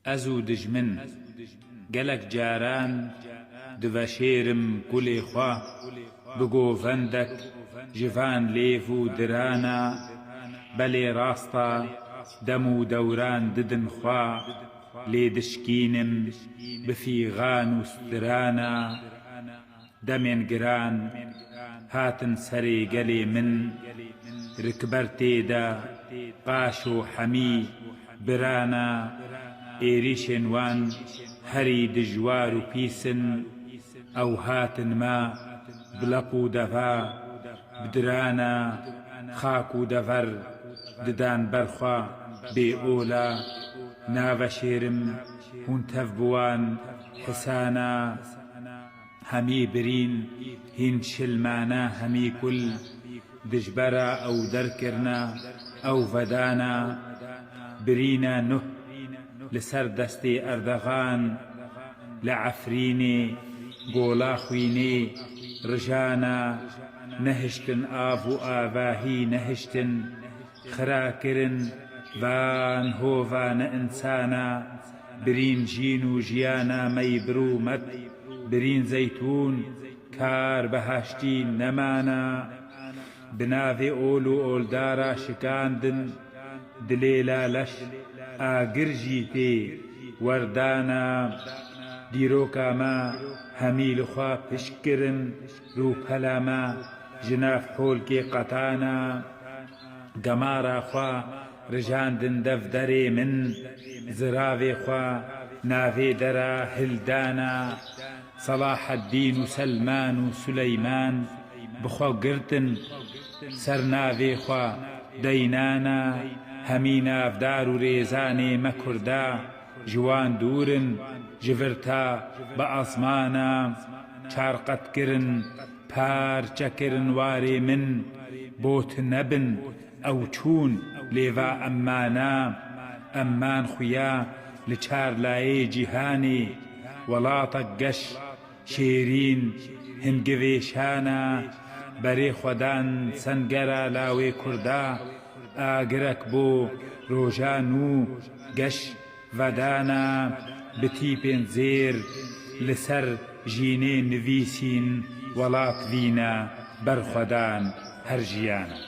ئەزوو دژمن گەلک جاران دڤەشێرم گوڵێ خوا بگۆڤەندەک ژڤان لێڤ و درانە بەلێ ڕاستە دەم و دەوران ددن خوا لێ دشکینم بفیغان و سترانە دەمێن گران هاتن سەرێ گەلێ من رکبەر تێدا قاش و حەمی برانە ئێریشێن وان هەری دژوار و پیسن ئەو هاتن ما بلەق و دەڤا بدرانە خاک و دەڤەر ددان بەرخوا بێ ئۆلا ناڤەشێرم هون تەڤ بوان حسانە هەمی برین هین شلمانە هەمی کول دژبەرە ئەو دەرکردنە ئەو ڤەدانە برینە نوح لەسەر دەستێ ئەردەغان لە عەفرینێ گۆڵا خوینێ ڕژانە نەهشتن ئاڤ و ئاڤاهی نەهشتن خراکردن ڤان هۆڤانە ئینسانە برین ژین و ژیانە مەی برومەت برین زەیتون کار بەهاشتی نەمانە بناوێ ئۆل و ئۆلدارە شکاندن دلێ لالەش ئاگرژی تێ وەردانە دیرۆکامە هەمی لەخوا پشکردن ڕووپەلامە ژناف حۆلکێ قەتانە گەمارە خوا ڕژاندن دەڤدەرێ من زراوێ خوا ناوێ دەرە هلدانە سەلاح الدین و سەلمان و سولەیمان بخوا گرتن سەر ناوێ خوا دەینانە هەمی ناودار و رێزانێ مەکوردا جوان دوورن ژڤرتا بە ئاسمانە چارقەتکردن پارچەکردن وارێ من بۆت نەبن ئەو چوون لێڤا ئەمانە ئەممان خویا لە چارلایێ جیهانێ وڵاتە گەش شێرین هنگڤێشانە بەرێ خۆدان سەنگەرە لاوێ کووردا ئاگرەک بۆ ڕۆژان و گەش ڤەدانە بتیپێن زێر لەسەر ژینێ نڤیسین وڵات ڤینە بەرخۆدان هەر ژیانە